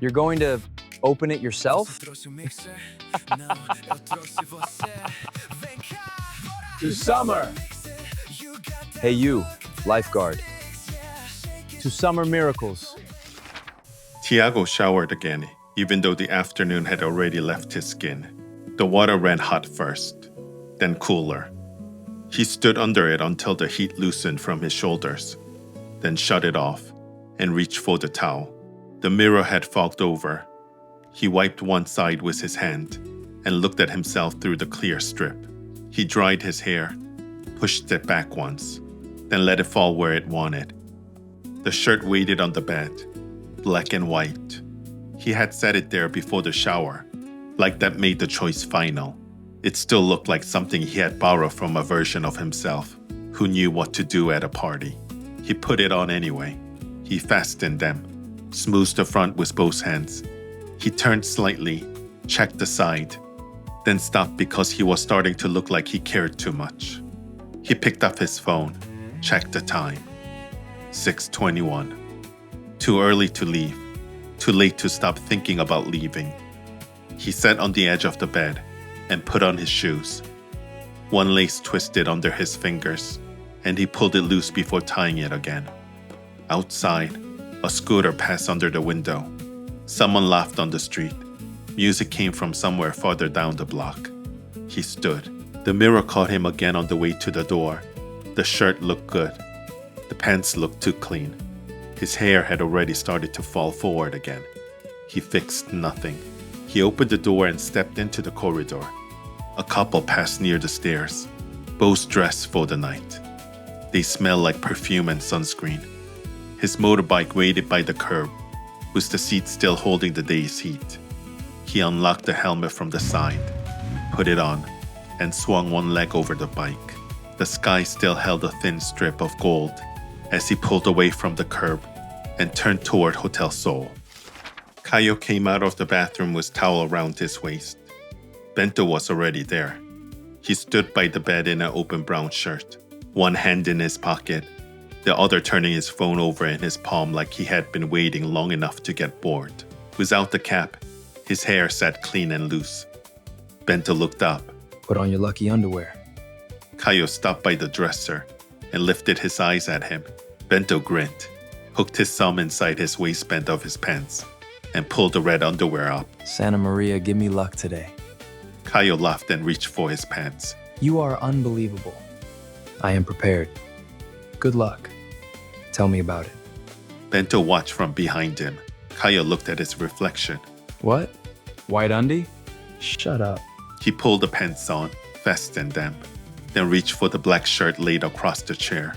You're going to open it yourself? To summer. Hey you, Lifeguard. To summer miracles. Tiago showered again, even though the afternoon had already left his skin. The water ran hot first, then cooler. He stood under it until the heat loosened from his shoulders, then shut it off and reached for the towel. The mirror had fogged over. He wiped one side with his hand and looked at himself through the clear strip. He dried his hair, pushed it back once, then let it fall where it wanted. The shirt waited on the bed, black and white. He had set it there before the shower, like that made the choice final. It still looked like something he had borrowed from a version of himself who knew what to do at a party. He put it on anyway. He fastened them, smoothed the front with both hands. He turned slightly, checked the side, then stopped because he was starting to look like he cared too much. He picked up his phone, checked the time. 6:21. Too early to leave, too late to stop thinking about leaving. He sat on the edge of the bed and put on his shoes. One lace twisted under his fingers, and he pulled it loose before tying it again. Outside, a scooter passed under the window. Someone laughed on the street. Music came from somewhere farther down the block. He stood. The mirror caught him again on the way to the door. The shirt looked good. The pants looked too clean. His hair had already started to fall forward again. He fixed nothing. He opened the door and stepped into the corridor. A couple passed near the stairs, both dressed for the night. They smelled like perfume and sunscreen. His motorbike waited by the curb, with the seat still holding the day's heat. He unlocked the helmet from the side, put it on, and swung one leg over the bike. The sky still held a thin strip of gold as he pulled away from the curb and turned toward Hotel Seoul. Caio came out of the bathroom with towel around his waist. Bento was already there. He stood by the bed in an open brown shirt, one hand in his pocket, the other turning his phone over in his palm like he had been waiting long enough to get bored. Without the cap, his hair sat clean and loose. Bento looked up. Put on your lucky underwear. Caio stopped by the dresser and lifted his eyes at him. Bento grinned, hooked his thumb inside his waistband of his pants, and pulled the red underwear up. Santa Maria, give me luck today. Caio laughed and reached for his pants. You are unbelievable. I am prepared. Good luck. Tell me about it. Bento watched from behind him. Caio looked at his reflection. What? White undie? Shut up. He pulled the pants on, fastened them, then reached for the black shirt laid across the chair.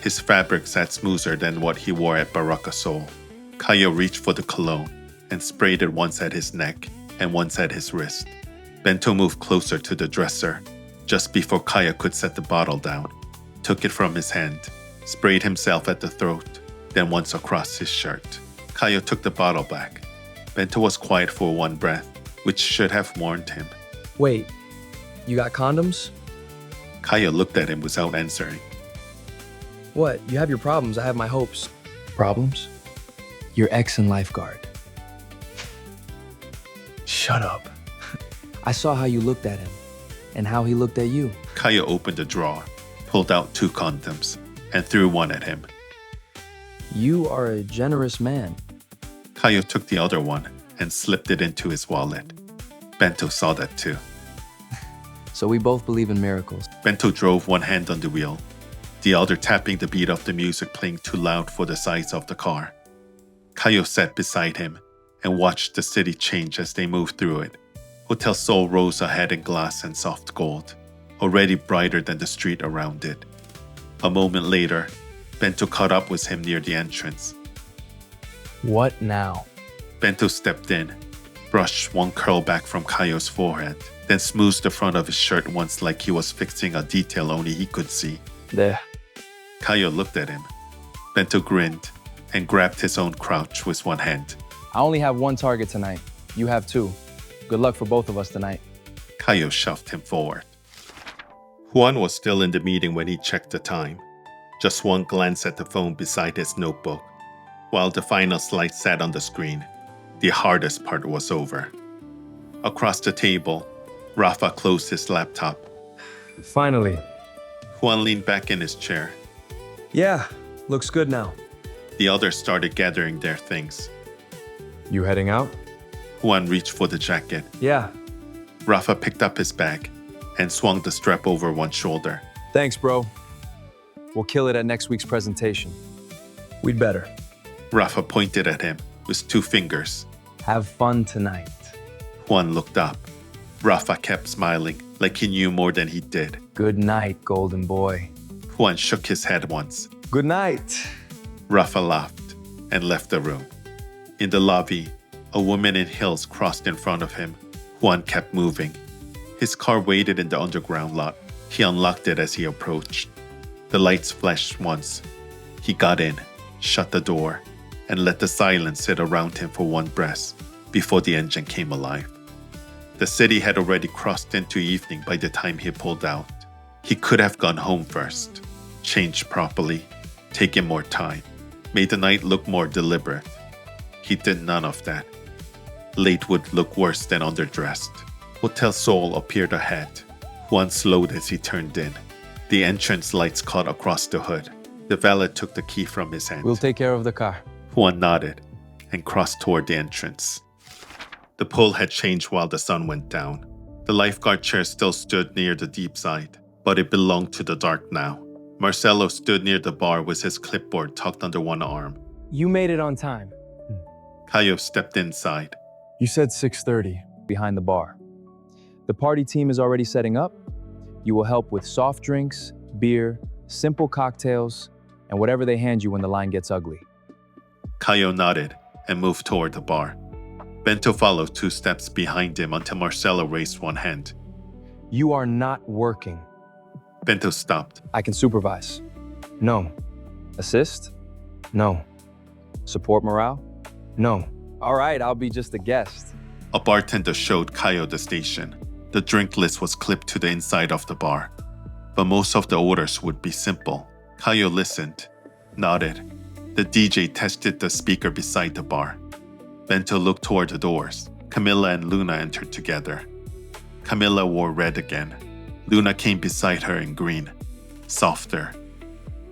His fabric sat smoother than what he wore at Baraka Seoul. Caio reached for the cologne and sprayed it once at his neck and once at his wrist. Bento moved closer to the dresser, just before Caio could set the bottle down, took it from his hand, sprayed himself at the throat, then once across his shirt. Caio took the bottle back. Bento was quiet for one breath, which should have warned him. Wait, you got condoms? Caio looked at him without answering. What? You have your problems, I have my hopes. Problems? Your ex and Lifeguard. Shut up. I saw how you looked at him, and how he looked at you. Caio opened the drawer, pulled out 2 condoms, and threw one at him. You are a generous man. Caio took the other one and slipped it into his wallet. Bento saw that too. So we both believe in miracles. Bento drove one hand on the wheel, the other tapping the beat of the music playing too loud for the size of the car. Caio sat beside him and watched the city change as they moved through it. Hotel Seoul rose ahead in glass and soft gold, already brighter than the street around it. A moment later, Bento caught up with him near the entrance. What now? Bento stepped in, brushed one curl back from Caio's forehead, then smoothed the front of his shirt once like he was fixing a detail only he could see. There. Caio looked at him. Bento grinned and grabbed his own crotch with one hand. I only have one target tonight. You have 2. Good luck for both of us tonight. Caio shoved him forward. Juan was still in the meeting when he checked the time. Just one glance at the phone beside his notebook, while the final slide sat on the screen. The hardest part was over. Across the table, Rafa closed his laptop. Finally. Juan leaned back in his chair. Yeah, looks good now. The others started gathering their things. You heading out? Juan reached for the jacket. Yeah. Rafa picked up his bag and swung the strap over one shoulder. Thanks, bro. We'll kill it at next week's presentation. We'd better. Rafa pointed at him with 2 fingers. Have fun tonight. Juan looked up. Rafa kept smiling like he knew more than he did. Good night, golden boy. Juan shook his head once. Good night. Rafa laughed and left the room. In the lobby, a woman in heels crossed in front of him. Juan kept moving. His car waited in the underground lot. He unlocked it as he approached. The lights flashed once. He got in, shut the door, and let the silence sit around him for one breath before the engine came alive. The city had already crossed into evening by the time he pulled out. He could have gone home first, changed properly, taken more time, made the night look more deliberate. He did none of that. Late would look worse than underdressed. Hotel Seoul appeared ahead. Juan slowed as he turned in. The entrance lights caught across the hood. The valet took the key from his hand. We'll take care of the car. Juan nodded and crossed toward the entrance. The pool had changed while the sun went down. The lifeguard chair still stood near the deep side, but it belonged to the dark now. Marcelo stood near the bar with his clipboard tucked under one arm. You made it on time. Caio stepped inside. You said 6:30 behind the bar. The party team is already setting up. You will help with soft drinks, beer, simple cocktails, and whatever they hand you when the line gets ugly. Caio nodded and moved toward the bar. Bento followed 2 steps behind him until Marcelo raised one hand. You are not working. Bento stopped. I can supervise. No. Assist? No. Support morale? No. All right, I'll be just a guest. A bartender showed Caio the station. The drink list was clipped to the inside of the bar, but most of the orders would be simple. Caio listened, nodded. The DJ tested the speaker beside the bar. Bento looked toward the doors. Camila and Luna entered together. Camila wore red again. Luna came beside her in green, softer.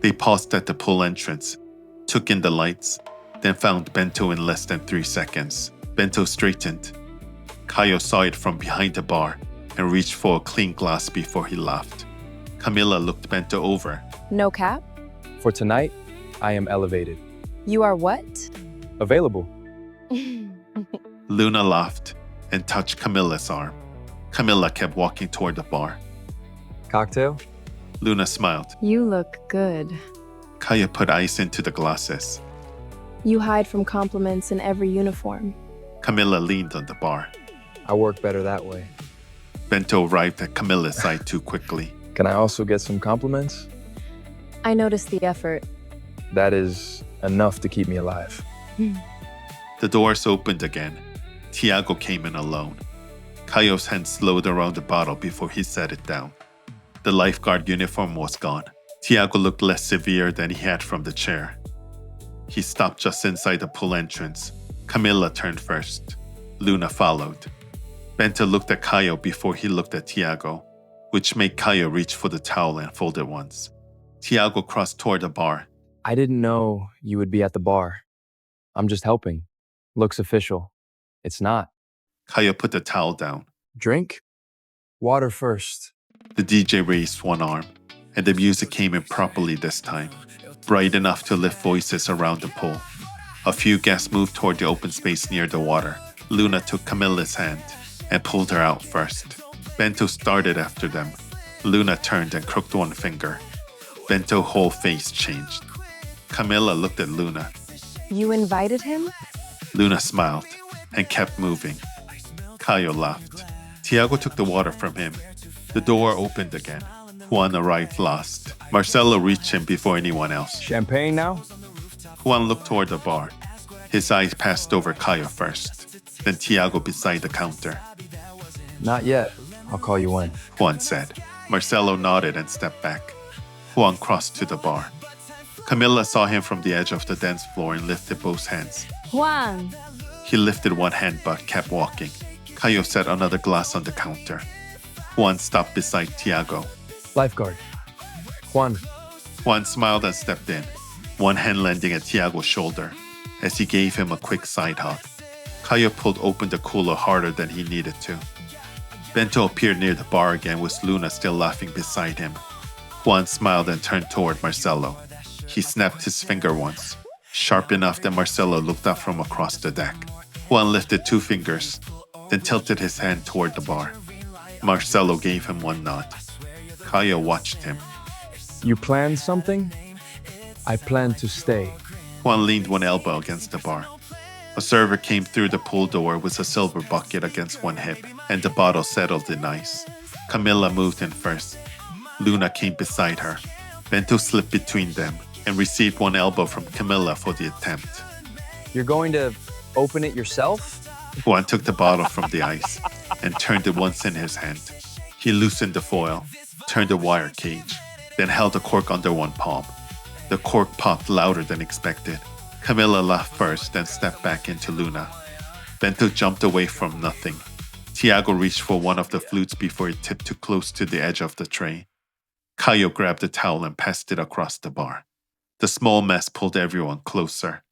They paused at the pool entrance, took in the lights, then found Bento in less than 3 seconds. Bento straightened. Caio saw it from behind the bar and reached for a clean glass before he laughed. Camila looked Bento over. No cap? For tonight, I am elevated. You are what? Available. Luna laughed and touched Camilla's arm. Camila kept walking toward the bar. Cocktail? Luna smiled. You look good. Caio put ice into the glasses. You hide from compliments in every uniform. Camila leaned on the bar. I work better that way. Bento arrived at Camilla's side too quickly. Can I also get some compliments? I noticed the effort. That is enough to keep me alive. The doors opened again. Tiago came in alone. Caio's hand slowed around the bottle before he set it down. The lifeguard uniform was gone. Tiago looked less severe than he had from the chair. He stopped just inside the pool entrance. Camila turned first. Luna followed. Bento looked at Caio before he looked at Tiago, which made Caio reach for the towel and fold it once. Tiago crossed toward the bar. I didn't know you would be at the bar. I'm just helping. Looks official. It's not. Caio put the towel down. Drink? Water first. The DJ raised one arm, and the music came in properly this time, bright enough to lift voices around the pool. A few guests moved toward the open space near the water. Luna took Camilla's hand and pulled her out first. Bento started after them. Luna turned and crooked one finger. Bento's whole face changed. Camila looked at Luna. You invited him? Luna smiled and kept moving. Caio laughed. Tiago took the water from him. The door opened again. Juan arrived last. Marcelo reached him before anyone else. Champagne now? Juan looked toward the bar. His eyes passed over Caio first, then Tiago beside the counter. Not yet. I'll call you when. Juan said. Marcelo nodded and stepped back. Juan crossed to the bar. Camila saw him from the edge of the dance floor and lifted both hands. Juan! He lifted one hand but kept walking. Caio set another glass on the counter. Juan stopped beside Tiago. Lifeguard. Juan. Juan smiled and stepped in, one hand landing at Tiago's shoulder as he gave him a quick side hug. Caio pulled open the cooler harder than he needed to. Bento appeared near the bar again with Luna still laughing beside him. Juan smiled and turned toward Marcelo. He snapped his finger once, sharp enough that Marcelo looked up from across the deck. Juan lifted 2 fingers, then tilted his hand toward the bar. Marcelo gave him one nod. Caio watched him. You planned something? I plan to stay. Juan leaned one elbow against the bar. A server came through the pool door with a silver bucket against one hip, and the bottle settled in ice. Camila moved in first. Luna came beside her. Bento slipped between them and received one elbow from Camila for the attempt. You're going to open it yourself? Juan took the bottle from the ice and turned it once in his hand. He loosened the foil, turned the wire cage, then held the cork under one palm. The cork popped louder than expected. Camila laughed first, then stepped back into Luna. Bento jumped away from nothing. Tiago reached for one of the flutes before it tipped too close to the edge of the tray. Caio grabbed a towel and passed it across the bar. The small mess pulled everyone closer.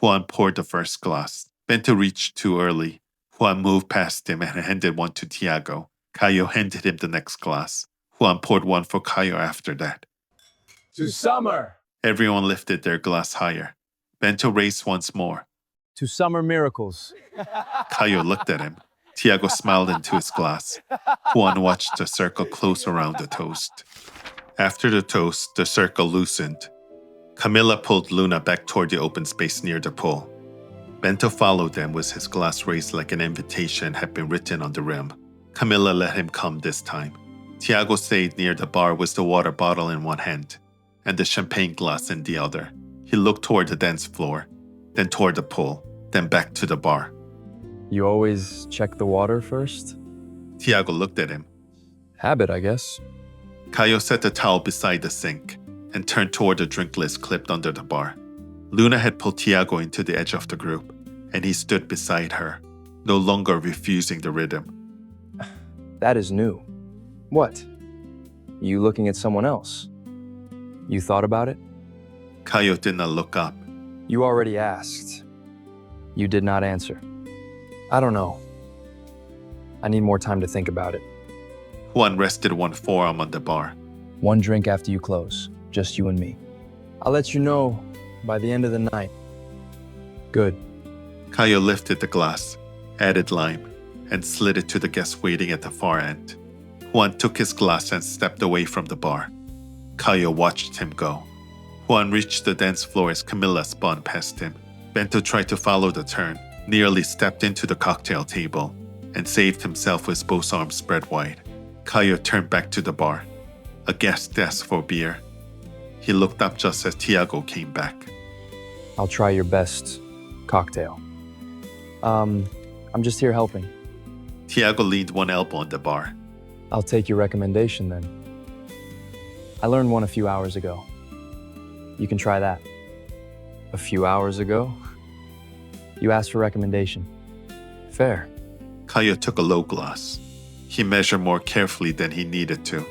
Juan poured the first glass. Bento reached too early. Juan moved past him and handed one to Tiago. Caio handed him the next glass. Juan poured one for Caio after that. To summer. Everyone lifted their glass higher. Bento raised once more. To summer miracles. Caio looked at him. Tiago smiled into his glass. Juan watched the circle close around the toast. After the toast, the circle loosened. Camila pulled Luna back toward the open space near the pool. Bento followed them with his glass raised like an invitation had been written on the rim. Camila let him come this time. Tiago stayed near the bar with the water bottle in one hand and the champagne glass in the other. He looked toward the dance floor, then toward the pool, then back to the bar. You always check the water first? Tiago looked at him. Habit, I guess. Caio set the towel beside the sink and turned toward the drink list clipped under the bar. Luna had pulled Tiago into the edge of the group, and he stood beside her, no longer refusing the rhythm. That is new. What? You looking at someone else? You thought about it? Caio did not look up. You already asked. You did not answer. I don't know. I need more time to think about it. Juan rested one forearm on the bar. One drink after you close, just you and me. I'll let you know by the end of the night. Good. Caio lifted the glass, added lime, and slid it to the guest waiting at the far end. Juan took his glass and stepped away from the bar. Caio watched him go. Juan reached the dance floor as Camila spun past him. Bento tried to follow the turn, nearly stepped into the cocktail table, and saved himself with both arms spread wide. Caio turned back to the bar. A guest asked for beer. He looked up just as Tiago came back. I'll try your best cocktail. I'm just here helping. Tiago leaned one elbow on the bar. I'll take your recommendation then. I learned one a few hours ago. You can try that. A few hours ago? You asked for recommendation. Fair. Caio took a low glass. He measured more carefully than he needed to.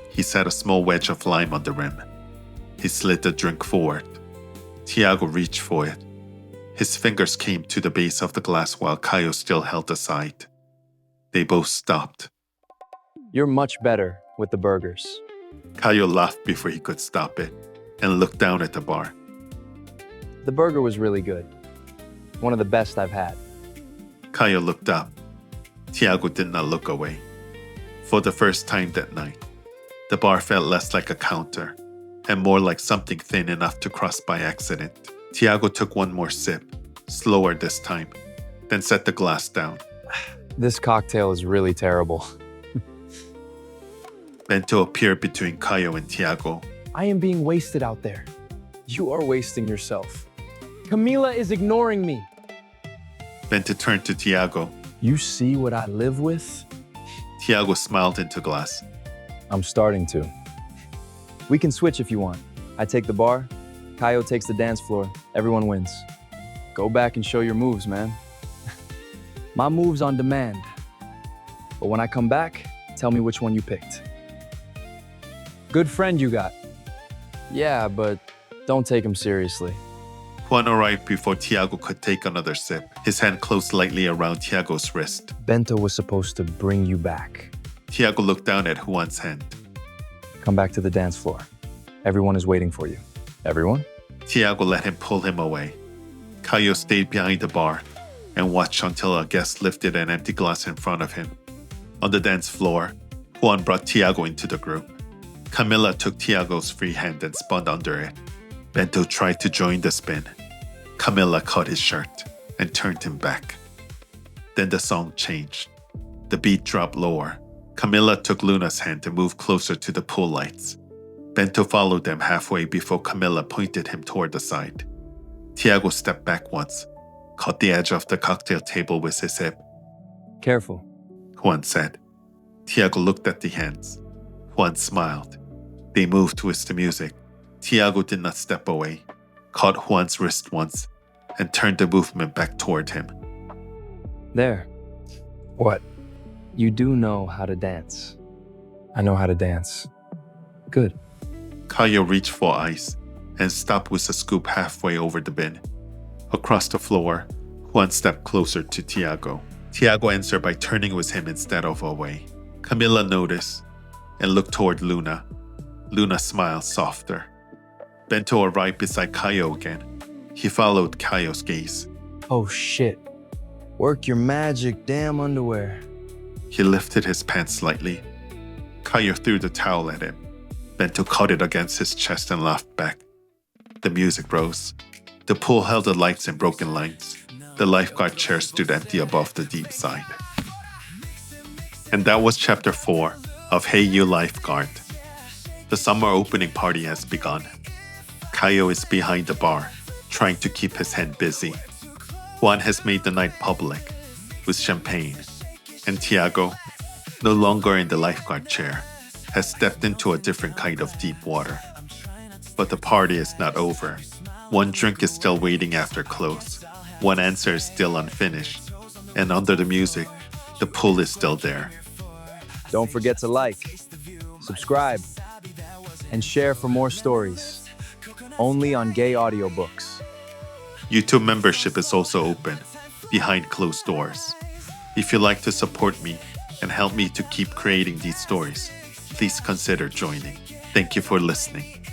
He set a small wedge of lime on the rim. He slid the drink forward. Tiago reached for it. His fingers came to the base of the glass while Caio still held the side. They both stopped. You're much better with the burgers. Caio laughed before he could stop it and looked down at the bar. The burger was really good. One of the best I've had. Caio looked up. Tiago did not look away. For the first time that night, the bar felt less like a counter and more like something thin enough to cross by accident. Tiago took one more sip, slower this time, then set the glass down. This cocktail is really terrible. Bento appeared between Caio and Tiago. I am being wasted out there. You are wasting yourself. Camila is ignoring me. Bento turned to Tiago. You see what I live with? Tiago smiled into glass. I'm starting to. We can switch if you want. I take the bar, Caio takes the dance floor, everyone wins. Go back and show your moves, man. My move's on demand. But when I come back, tell me which one you picked. Good friend you got. Yeah, but don't take him seriously. Juan arrived before Tiago could take another sip. His hand closed lightly around Tiago's wrist. Bento was supposed to bring you back. Tiago looked down at Juan's hand. Come back to the dance floor. Everyone is waiting for you. Everyone? Tiago let him pull him away. Caio stayed behind the bar and watched until a guest lifted an empty glass in front of him. On the dance floor, Juan brought Tiago into the group. Camila took Tiago's free hand and spun under it. Bento tried to join the spin. Camila caught his shirt and turned him back. Then the song changed. The beat dropped lower. Camila took Luna's hand and moved closer to the pool lights. Bento followed them halfway before Camila pointed him toward the side. Tiago stepped back once, caught the edge of the cocktail table with his hip. Careful. Juan said. Tiago looked at the hands. Juan smiled. They moved with the music. Tiago did not step away, caught Juan's wrist once, and turned the movement back toward him. There. What? You do know how to dance. I know how to dance. Good. Caio reached for ice and stopped with a scoop halfway over the bin. Across the floor, Juan stepped closer to Tiago. Tiago answered by turning with him instead of away. Camila noticed and looked toward Luna. Luna smiled softer. Bento arrived beside Caio again. He followed Caio's gaze. Oh shit. Work your magic damn underwear. He lifted his pants slightly. Caio threw the towel at him. Bento caught it against his chest and laughed back. The music rose. The pool held the lights in broken lines. The lifeguard chair stood empty above the deep side. And that was chapter 4 of Hey You Lifeguard. The summer opening party has begun. Caio is behind the bar, trying to keep his head busy. Juan has made the night public, with champagne. And Tiago, no longer in the lifeguard chair, has stepped into a different kind of deep water. But the party is not over. One drink is still waiting after close. One answer is still unfinished. And under the music, the pool is still there. Don't forget to like, subscribe, and share for more stories. Only on Gay Audiobooks. YouTube membership is also open, behind closed doors. If you'd like to support me and help me to keep creating these stories, please consider joining. Thank you for listening.